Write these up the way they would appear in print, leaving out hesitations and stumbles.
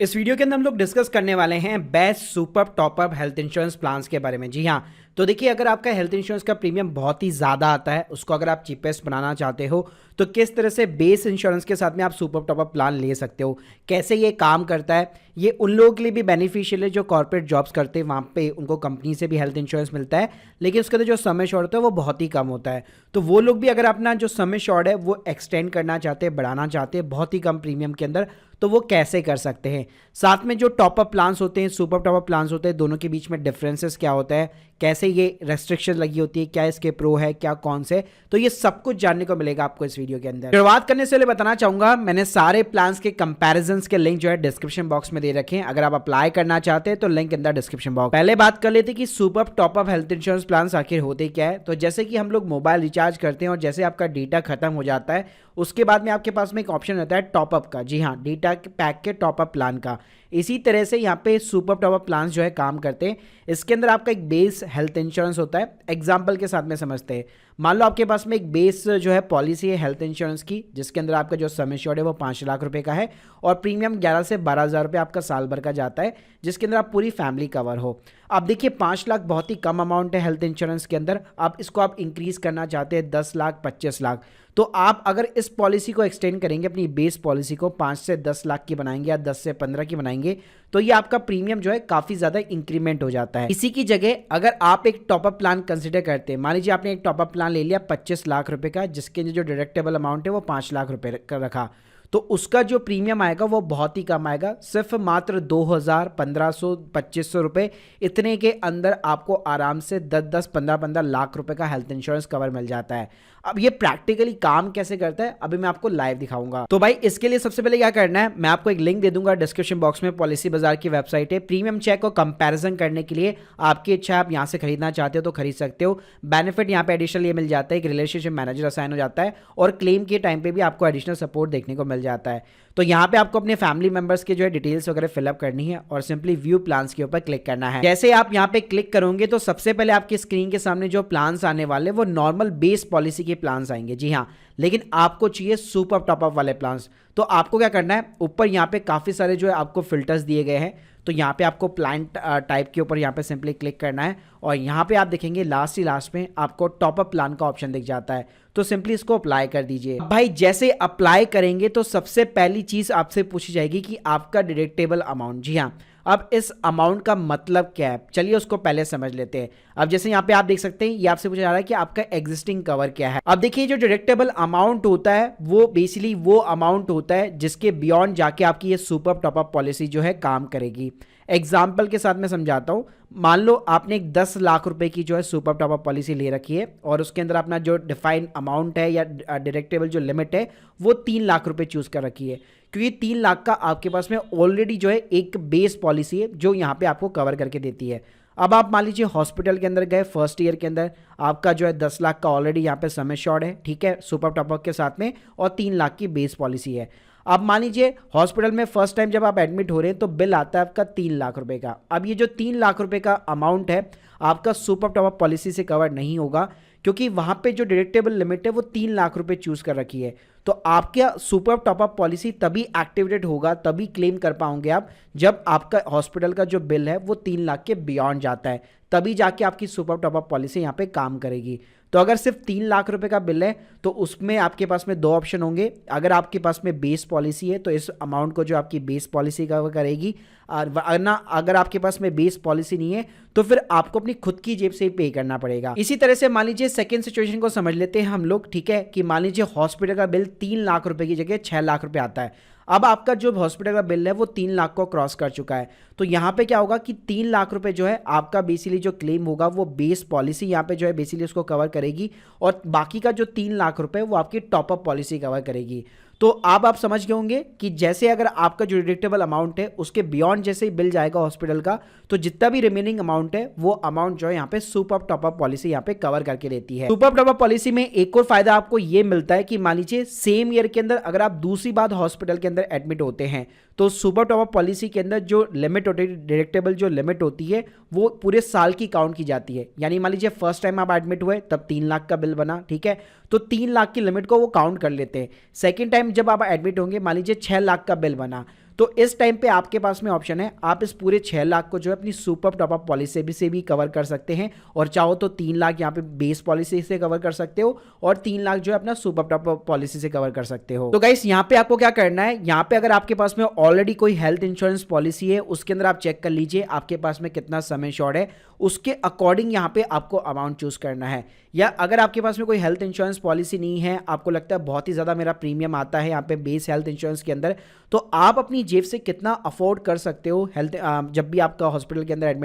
इस वीडियो के अंदर हम लोग डिस्कस करने वाले हैं best super top up health insurance plans के बारे में। जी हाँ, तो देखिए, अगर आपका हेल्थ इंश्योरेंस का प्रीमियम बहुत ही ज़्यादा आता है, उसको अगर आप चीपेस्ट बनाना चाहते हो तो किस तरह से बेस इंश्योरेंस के साथ में आप सुपर टॉपअप प्लान ले सकते हो, कैसे ये काम करता है। ये उन लोगों के लिए भी बेनिफिशियल है जो कॉर्पोरेट जॉब्स करते हैं, वहाँ पे उनको कंपनी से भी हेल्थ इंश्योरेंस मिलता है, लेकिन उसके अंदर जो समय शॉर्ट होता है वो बहुत ही कम होता है। तो वो लोग भी अगर अपना जो समय शॉर्ट है वो एक्सटेंड करना चाहते हैं, बढ़ाना चाहते हैं बहुत ही कम प्रीमियम के अंदर, तो वो कैसे कर सकते हैं। साथ में जो टॉपअप प्लान्स होते हैं, सुपर टॉपअप प्लान्स होते हैं, दोनों के बीच में डिफरेंसेस क्या होता है, कैसे ये रेस्ट्रिक्शन लगी होती है, क्या इसके प्रो है क्या कौन से, तो ये सब कुछ जानने को मिलेगा आपको इस वीडियो के अंदर। शुरुआत करने से पहले बताना चाहूंगा, मैंने सारे प्लान्स के कंपैरिजंस के लिंक जो है डिस्क्रिप्शन बॉक्स में दे रखे हैं। अगर आप अप्लाई करना चाहते हैं तो लिंक अंदर डिस्क्रिप्शन बॉक्स। पहले बात कर लेते हैं कि super top up health insurance plans आखिर होते क्या है। तो जैसे कि हम लोग मोबाइल रिचार्ज करते हैं और जैसे आपका डेटा खत्म हो जाता है, उसके बाद में आपके पास में एक ऑप्शन रहता है टॉपअप का। जी हाँ, डेटा पैक के टॉपअप प्लान का। इसी तरह से यहाँ पे सुपर टॉपअप प्लान्स जो है काम करते हैं। इसके अंदर आपका एक बेस हेल्थ इंश्योरेंस होता है। एग्जाम्पल के साथ में समझते हैं, मान लो आपके पास में एक बेस जो है पॉलिसी है हेल्थ इंश्योरेंस की, जिसके अंदर आपका जो सम एश्योर्ड है वो 5 लाख रुपए का है और प्रीमियम 11 से 12,000 रुपये आपका साल भर का जाता है, जिसके अंदर आप पूरी फैमिली कवर हो। अब देखिए, 5 लाख बहुत ही कम अमाउंट है हेल्थ इंश्योरेंस के अंदर। आप इसको आप इंक्रीज करना चाहते हैं 10 लाख 25 लाख, तो आप अगर इस पॉलिसी को एक्सटेंड करेंगे, अपनी बेस पॉलिसी को 5 से 10 लाख की बनाएंगे या 10 से 15 की बनाएंगे, तो ये आपका प्रीमियम जो है काफी ज्यादा इंक्रीमेंट हो जाता है। इसी की जगह अगर आप एक टॉपअप प्लान कंसिडर करते हैं, मान लीजिए आपने एक टॉपअप प्लान ले लिया 25 लाख रुपए का, जिसके जो डिडक्टेबल अमाउंट है वो 5 लाख रुपए का रखा, तो उसका जो प्रीमियम आएगा वो बहुत ही कम आएगा, सिर्फ मात्र 2,000, 1,500, 2,500 रुपए, इतने के अंदर आपको आराम से 10-10, 15-15 लाख रुपए का हेल्थ इंश्योरेंस कवर मिल जाता है। अब ये प्रैक्टिकली काम कैसे करता है अभी मैं आपको लाइव दिखाऊंगा। तो भाई, इसके लिए सबसे पहले क्या करना है, मैं आपको एक लिंक दे दूंगा डिस्क्रिप्शन बॉक्स में। पॉलिसी बाजार की वेबसाइट है। प्रीमियम चेक को कंपैरिजन करने के लिए आपकी इच्छा, आप यहाँ से खरीदना चाहते हो तो खरीद सकते हो। बेनिफिट यहाँ पे एडिशनल ये मिल जाता है कि रिलेशनशिप मैनेजर असाइन हो जाता है और क्लेम के टाइम पे भी आपको एडिशनल सपोर्ट देखने को मिल जाता है। तो यहाँ पे आपको अपने फैमिली मेंबर्स के जो है डिटेल्स वगैरह फिलअप करनी है और सिंपली व्यू प्लान्स के ऊपर क्लिक करना है। जैसे आप यहाँ पे क्लिक करोगे तो सबसे पहले आपकी स्क्रीन के सामने जो प्लान्स आने वाले वो नॉर्मल बेस पॉलिसी के प्लान्स आएंगे। जी हाँ, लेकिन आपको चाहिए सुपर टॉपअप वाले प्लान्स। तो आपको क्या करना है, ऊपर यहाँ पे काफी सारे जो है आपको फिल्टर्स दिए गए हैं, तो यहाँ पे आपको प्लान टाइप के ऊपर यहाँ पे सिंपली क्लिक करना है और यहाँ पे आप देखेंगे लास्ट में आपको टॉपअप प्लान का ऑप्शन दिख जाता है, तो सिंपली इसको अप्लाई कर दीजिए। भाई, जैसे अप्लाई करेंगे तो सबसे पहली चीज आपसे पूछी जाएगी कि आपका डिडक्टेबल अमाउंट। जी हाँ, अब इस अमाउंट का मतलब क्या है, चलिए उसको पहले समझ लेते हैं। अब जैसे यहाँ पे आप देख सकते हैं, ये आपसे पूछा जा रहा है कि आपका एग्जिस्टिंग कवर क्या है। अब देखिए, जो डिडक्टेबल अमाउंट होता है वो बेसिकली वो अमाउंट होता है जिसके बियॉन्ड जाके आपकी ये सुपर टॉपअप पॉलिसी जो है काम करेगी। एग्जाम्पल के साथ मैं समझाता हूं, मान लो आपने एक 10 लाख रुपए की जो है सुपर टॉपअप पॉलिसी ले रखी है और उसके अंदर अपना जो डिफाइंड अमाउंट है या डिडक्टेबल जो लिमिट है वो 3 लाख रुपए चूज कर रखी है, क्योंकि 3 लाख का आपके पास में ऑलरेडी जो है एक बेस पॉलिसी है जो यहाँ पे आपको कवर करके देती है। अब आप मान लीजिए हॉस्पिटल के अंदर गए, फर्स्ट ईयर के अंदर आपका जो है 10 लाख का ऑलरेडी यहाँ पे सम एश्योर्ड है, ठीक है, सुपर टॉपअप के साथ में, और 3 लाख की बेस पॉलिसी है। अब मान लीजिए हॉस्पिटल में फर्स्ट टाइम जब आप एडमिट हो रहे हैं तो बिल आता है आपका 3 लाख रुपए का। अब ये जो 3 लाख रुपए का अमाउंट है आपका सुपर टॉपअप पॉलिसी से कवर नहीं होगा, क्योंकि वहां पे जो डिडक्टेबल लिमिट है वो 3 लाख रुपए चूज कर रखी है। तो आपका सुपर टॉपअप पॉलिसी तभी एक्टिवेटेड होगा, तभी क्लेम कर पाओगे आप, जब आपका हॉस्पिटल का जो बिल है वो 3 लाख के बियॉन्ड जाता है, तभी जाके आपकी सुपर टॉपअप पॉलिसी यहाँ पे काम करेगी। तो अगर सिर्फ 3 लाख रुपए का बिल है तो उसमें आपके पास में 2 ऑप्शन होंगे। अगर आपके पास में बेस पॉलिसी है तो इस अमाउंट को जो आपकी बेस पॉलिसी कवर करेगी, और वरना अगर आपके पास में बेस पॉलिसी नहीं है तो फिर आपको अपनी खुद की जेब से ही पे करना पड़ेगा। इसी तरह से मान लीजिए सेकंड सिचुएशन को समझ लेते हैं हम लोग, ठीक है, कि मान लीजिए हॉस्पिटल का बिल 3 लाख रुपए की जगह 6 लाख रुपए आता है। अब आपका जो हॉस्पिटल का बिल है वो 3 लाख को क्रॉस कर चुका है, तो यहाँ पे क्या होगा कि 3 लाख रुपए जो है आपका बेसिकली जो क्लेम होगा वो बेस पॉलिसी यहाँ पे जो है बेसिकली उसको कवर करेगी, और बाकी का जो 3 लाख रुपए वो आपकी टॉपअप पॉलिसी कवर करेगी। तो अब आप समझ गए होंगे कि जैसे अगर आपका जो डिडक्टेबल अमाउंट है उसके बियॉन्ड जैसे ही बिल जाएगा हॉस्पिटल का, तो जितना भी रिमेनिंग अमाउंट है वो अमाउंट जो है यहाँ पे सुपर टॉपअप पॉलिसी यहाँ पे कवर करके देती है। सुपर टॉपअप पॉलिसी में एक और फायदा आपको ये मिलता है कि मान लीजिए सेम ईयर के अंदर अगर आप दूसरी बार हॉस्पिटल के अंदर एडमिट होते हैं तो सुपर टॉपअप पॉलिसी के अंदर जो लिमिट होती है, डिडक्टेबल जो लिमिट होती है, वो पूरे साल की काउंट की जाती है। यानी मान लीजिए फर्स्ट टाइम आप एडमिट हुए तब 3 लाख का बिल बना, ठीक है, तो 3 लाख की लिमिट को वो काउंट कर लेते हैं। सेकेंड टाइम जब आप एडमिट होंगे मान लीजिए 6 लाख का बिल बना, तो इस टाइम पे आपके पास में ऑप्शन है, आप इस पूरे 6 लाख को जो है अपनी सुपर टॉपअप पॉलिसी से भी कवर कर सकते हैं, और चाहो तो 3 लाख यहाँ पे बेस पॉलिसी से कवर कर सकते हो और 3 लाख जो है अपना सुपर टॉपअप पॉलिसी से कवर कर सकते हो। तो गाइस यहाँ पे आपको क्या करना है, यहाँ पे अगर आपके पास में ऑलरेडी कोई हेल्थ इंश्योरेंस पॉलिसी है उसके अंदर आप चेक कर लीजिए आपके पास में कितना सम एश्योर्ड है, उसके अकॉर्डिंग यहाँ पे आपको अमाउंट चूज करना है। या अगर आपके पास में कोई हेल्थ इंश्योरेंस पॉलिसी नहीं है, आपको लगता है बहुत ही ज़्यादा मेरा प्रीमियम आता है यहाँ पे बेस हेल्थ इंश्योरेंस के अंदर, तो आप अपनी जेब से कितना अफोर्ड कर सकते हो हेल्थ, जब भी आपका हॉस्पिटल के अंदर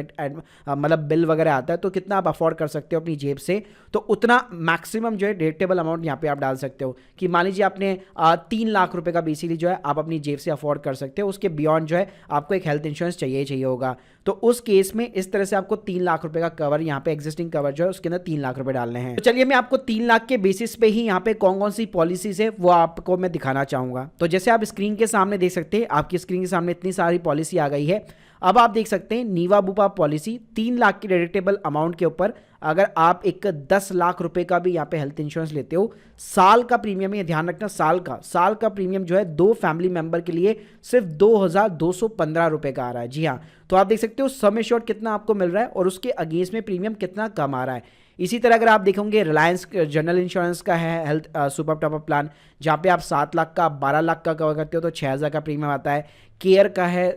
मतलब बिल वगैरह आता है तो कितना आप अफोर्ड कर सकते हो अपनी जेब से, तो उतना मैक्सिमम जो है डिडक्टेबल अमाउंट यहाँ पे आप डाल सकते हो कि मान लीजिए आपने 3 लाख रुपए का बेसिकली जो है आप अपनी जेब से अफोर्ड कर सकते हो, उसके बियॉन्ड जो है आपको एक हेल्थ इंश्योरेंस चाहिए होगा। तो उस केस में इस तरह से आपको 3 लाख रुपए का कवर, यहाँ पे एग्जिस्टिंग कवर जो है उसके अंदर 3 लाख रुपए डालने हैं। तो चलिए मैं आपको 3 लाख के बेसिस पे ही यहाँ पे कौन कौन सी पॉलिसीज है वो आपको मैं दिखाना चाहूंगा। तो जैसे आप स्क्रीन के सामने देख सकते हैं, आपकी स्क्रीन के सामने इतनी सारी पॉलिसी आ गई है। अब आप देख सकते हैं नीवा बुपा पॉलिसी 3 लाख की डिडक्टेबल अमाउंट के ऊपर अगर आप एक 10 लाख रुपए का भी यहाँ पे हेल्थ इंश्योरेंस लेते हो, साल का प्रीमियम, ये ध्यान रखना, साल का प्रीमियम जो है 2 फैमिली मेंबर के लिए सिर्फ 2215 रुपए का आ रहा है। जी हाँ, तो आप देख सकते हो सम एश्योर्ड कितना आपको मिल रहा है और उसके अगेंस्ट में प्रीमियम कितना कम आ रहा है। इसी तरह अगर आप देखोगे रिलायंस जनरल इंश्योरेंस का है हेल्थ सुपर टॉपअप प्लान, जहाँ पे आप 7 लाख का 12 लाख का कवर करते हो तो 6000 का प्रीमियम आता है। केयर का है,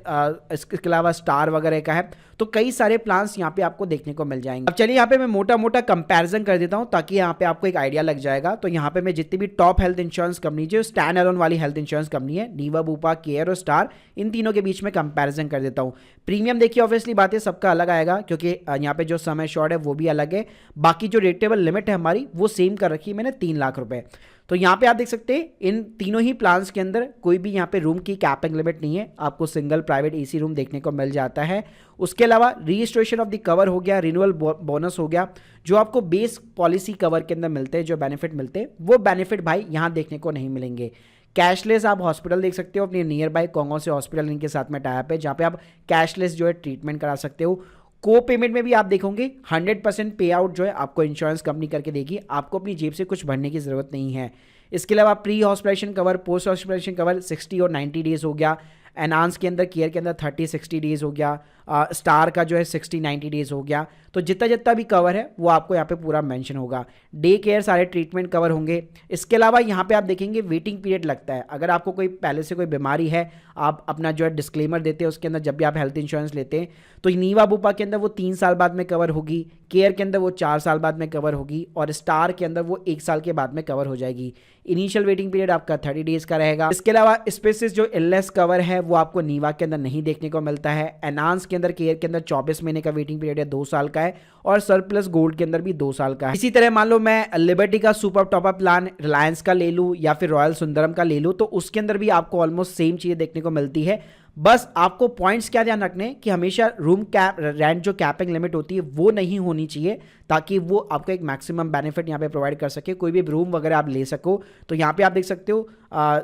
इसके अलावा स्टार वगैरह का है, तो कई सारे प्लान्स यहाँ पे आपको देखने को मिल जाएंगे। अब चलिए यहाँ पे मैं मोटा मोटा कंपैरिजन कर देता हूँ ताकि यहाँ पे आपको एक आइडिया लग जाएगा। तो यहाँ पे मैं जितनी भी टॉप हेल्थ इंश्योरेंस कंपनी जो स्टैंड अलोन वाली हेल्थ इंश्योरेंस कंपनी है, नीवा बुपा, केयर और स्टार, इन तीनों के बीच में कंपैरिजन कर देता हूँ। प्रीमियम देखिए ऑब्वियसली बात है सबका अलग आएगा क्योंकि यहाँ पे जो सम एश्योर्ड है वो भी अलग है, बाकी जो रेटेबल लिमिट है हमारी वो सेम कर रखी है मैंने 3 लाख रुपए। तो यहाँ पे आप देख सकते हैं इन तीनों ही प्लान्स के अंदर कोई भी यहाँ पे रूम की कैपिंग लिमिट नहीं है, आपको सिंगल प्राइवेट एसी रूम देखने को मिल जाता है। उसके अलावा रजिस्ट्रेशन ऑफ द कवर हो गया, रिन्यूअल बोनस हो गया, जो आपको बेस पॉलिसी कवर के अंदर मिलते हैं, जो बेनिफिट मिलते हैं वो बेनिफिट भाई यहाँ देखने को नहीं मिलेंगे। कैशलेस आप हॉस्पिटल देख सकते हो अपने नियर बाय, कौन से हॉस्पिटल इनके साथ में टाइप है जहाँ पे आप कैशलेस जो है ट्रीटमेंट करा सकते हो। को पेमेंट में भी आप देखोगे 100% पे आउट जो है आपको इंश्योरेंस कंपनी करके देगी, आपको अपनी जेब से कुछ भरने की जरूरत नहीं है। इसके अलावा pre hospitalization cover, post hospitalization cover 60 और 90 डेज हो गया, एनहांस के अंदर, केयर के अंदर 30-60 डेज हो गया, स्टार का जो है 60-90 डेज हो गया। तो जितना जितना भी कवर है वो आपको यहाँ पे पूरा मेंशन होगा। डे केयर सारे ट्रीटमेंट कवर होंगे। इसके अलावा यहाँ पे आप देखेंगे वेटिंग पीरियड लगता है, अगर आपको कोई पहले से कोई बीमारी है, आप अपना जो है डिस्क्लेमर देते हैं उसके अंदर जब भी आप हेल्थ इंश्योरेंस लेते हैं, तो नीवा बुपा के अंदर वो 3 साल बाद में कवर होगी, केयर के अंदर वो 4 साल बाद में कवर होगी और स्टार के अंदर वो 1 साल के बाद में कवर हो जाएगी। इनिशियल वेटिंग पीरियड आपका 30 डेज का रहेगा। इसके अलावा स्पेसिस जो इलनेस कवर है वो आपको नीवा के अंदर नहीं देखने को मिलता है। एनहांस के अंदर, केयर के अंदर 24 महीने का वेटिंग पीरियड है, 2 साल का है, और सरप्लस गोल्ड के अंदर भी 2 साल का है। इसी तरह मान लो मैं लिबर्टी का सुपर टॉपअप प्लान रिलायंस का ले लूँ या फिर रॉयल सुंदरम का ले लूँ, तो उसके अंदर भी आपको ऑलमोस्ट सेम चीज़ें देखने को मिलती है। बस आपको पॉइंट्स क्या ध्यान रखने कि हमेशा रूम कैप रेंट जो कैपिंग लिमिट होती है वो नहीं होनी चाहिए, ताकि वो आपको एक मैक्सिमम बेनिफिट यहाँ पे प्रोवाइड कर सके, कोई भी रूम वगैरह आप ले सको। तो यहाँ पे आप देख सकते हो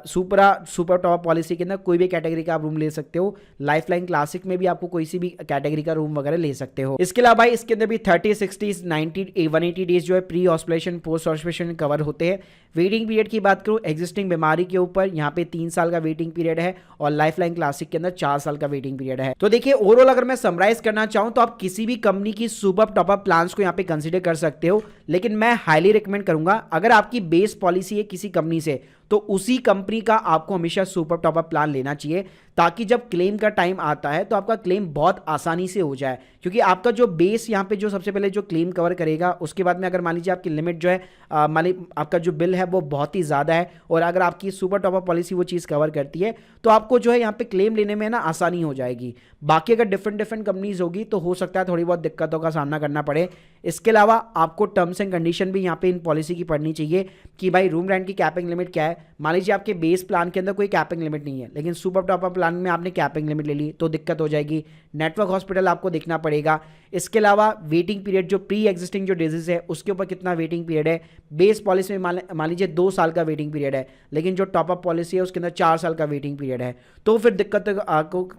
सुपर टॉप पॉलिसी के अंदर कोई भी कैटेगरी का आप रूम ले सकते हो। लाइफलाइन क्लासिक में भी आपको कोई सी भी कैटेगरी का रूम वगैरह ले सकते हो। इसके अलावा भाई इसके अंदर भी 30, 60, 90, 180 डेज जो है pre hospitalization, post hospitalization cover होते हैं। वेटिंग पीरियड की बात करूँ, एग्जिस्टिंग बीमारी के ऊपर यहाँ पे 3 साल का वेटिंग पीरियड है और लाइफलाइन क्लासिक के अंदर 4 साल का वेटिंग पीरियड है। तो देखिए ओवरऑल अगर मैं समराइज करना चाहूँ तो आप किसी भी कंपनी की सुपर टॉपअप प्लान्स को यहाँ पे कंसीडर कर सकते हो, लेकिन मैं हाईली रिकमेंड करूंगा अगर आपकी बेस पॉलिसी है किसी कंपनी से तो उसी कंपनी का आपको हमेशा सुपर टॉपअप प्लान लेना चाहिए, ताकि जब क्लेम का टाइम आता है तो आपका क्लेम बहुत आसानी से हो जाए। क्योंकि आपका जो बेस यहाँ पे जो सबसे पहले जो क्लेम कवर करेगा, उसके बाद में अगर मान लीजिए आपकी लिमिट जो है आपका जो बिल है वो बहुत ही ज़्यादा है और अगर आपकी सुपर टॉपअप पॉलिसी वो चीज़ कवर करती है तो आपको जो है यहाँ पे क्लेम लेने में ना आसानी हो जाएगी। बाकी अगर डिफरेंट कंपनीज होगी तो हो सकता है थोड़ी बहुत दिक्कतों का सामना करना पड़े। इसके अलावा आपको टर्म्स एंड कंडीशन भी यहाँ पे इन पॉलिसी की पढ़नी चाहिए कि भाई रूम रेंट की कैपिंग लिमिट क्या है। मान लीजिए आपके बेस प्लान के अंदर कोई कैपिंग लिमिट नहीं है, लेकिन सुपर टॉपअप प्लान में आपने कैपिंग लिमिट ले ली तो दिक्कत हो जाएगी। नेटवर्क हॉस्पिटल आपको देखना पड़ेगा। इसके अलावा वेटिंग पीरियड जो प्री एग्जिस्टिंग जो डिजीज है उसके ऊपर कितना वेटिंग पीरियड है। बेस पॉलिसी में मान लीजिए 2 साल का वेटिंग पीरियड है, लेकिन जो टॉपअप पॉलिसी है उसके अंदर 4 साल का वेटिंग पीरियड है, तो फिर दिक्कत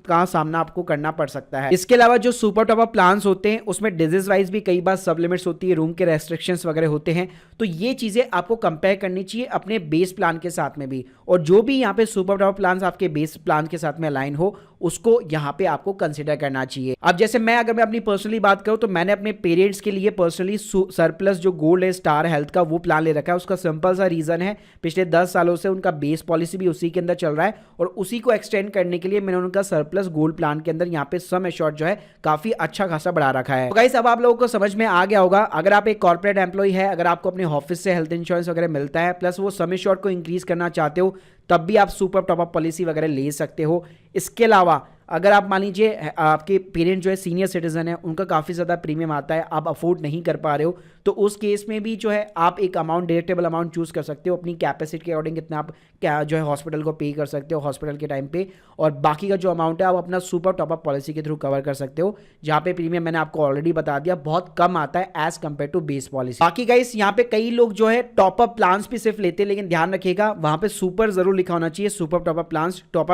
का सामना आपको करना पड़ सकता है। इसके अलावा जो सुपर टॉपअप प्लान्स होते हैं उसमें डिजीज वाइज भी कई बार सब लिमिट्स होती है, रूम के रेस्ट्रिक्शंस वगैरह होते हैं, तो ये चीजें आपको कंपेयर करनी चाहिए अपने बेस प्लान के साथ में भी। और जो भी यहाँ पे सुपर टॉपअप प्लान्स आपके बेस प्लान के साथ साथ में अलाइन हो उसको यहाँ पे आपको कंसिडर करना चाहिए। अब जैसे मैं अपनी पर्सनली बात करूँ तो मैंने अपने पेरेंट्स के लिए पर्सनली सरप्लस जो गोल्ड है स्टार हेल्थ का वो प्लान ले रखा है। उसका सिंपल सा रीजन है, पिछले 10 सालों से उनका बेस पॉलिसी भी उसी के अंदर चल रहा है और उसी को एक्सटेंड करने के लिए मैंने उनका सरप्लस गोल्ड प्लान के अंदर यहाँ पे सम एश्योर्ड जो है काफी अच्छा खासा बढ़ा रखा है। तो गाइस अब आप लोगों को समझ में आ गया होगा, अगर आप एक कॉर्पोरेट एम्प्लॉय है, अगर आपको अपने ऑफिस से हेल्थ इंश्योरेंस वगैरह मिलता है प्लस वो सम एश्योर्ड को इंक्रीज करना चाहते हो तब भी आप सुपर टॉपअप पॉलिसी वगैरह ले सकते हो। इसके अलावा अगर आप मान लीजिए आपके पेरेंट जो है सीनियर सिटीजन है, उनका काफ़ी ज़्यादा प्रीमियम आता है, आप अफोर्ड नहीं कर पा रहे हो, तो उस केस में भी जो है आप एक अमाउंट डिडक्टेबल अमाउंट चूज़ कर सकते हो अपनी कैपेसिटी के अकॉर्डिंग, कितना आप क्या जो है हॉस्पिटल को पे कर सकते हो हॉस्पिटल के टाइम पे, और बाकी का जो अमाउंट है आप अपना सुपर टॉपअप पॉलिसी के थ्रू कवर कर सकते हो, जहाँ पे प्रीमियम मैंने आपको ऑलरेडी बता दिया बहुत कम आता है as compare to base policy. बाकी गाइस यहाँ पे कई लोग जो है टॉपअप प्लान्स भी सिर्फ लेते हैं, लेकिन ध्यान रखिएगा वहाँ पे सुपर जरूर लिखा होना चाहिए, super top up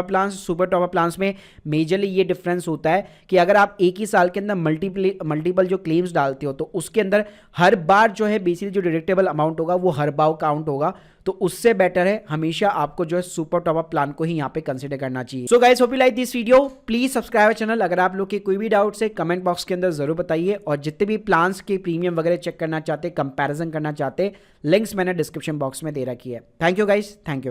plans super top up plans में मेजरली ये डिफरेंस होता है कि अगर आप एक ही साल के अंदर मल्टीपल जो क्लेम्स डालते हो तो उसके अंदर हर बार जो है बेसिकली जो डिडक्टेबल अमाउंट होगा वो हर बार काउंट होगा, तो उससे बेटर है हमेशा आपको जो है सुपर टॉपअप प्लान को ही यहाँ पे कंसीडर करना चाहिए। So guys hope you like this video, please subscribe channel. अगर आप लोग के कोई भी डाउट है कमेंट बॉक्स के अंदर जरूर बताइए, और जितने भी प्लान्स के प्रीमियम वगैरह चेक करना चाहते, कंपैरिजन करना चाहते, लिंक्स मैंने डिस्क्रिप्शन बॉक्स में दे रखी है। Thank you guys, thank you.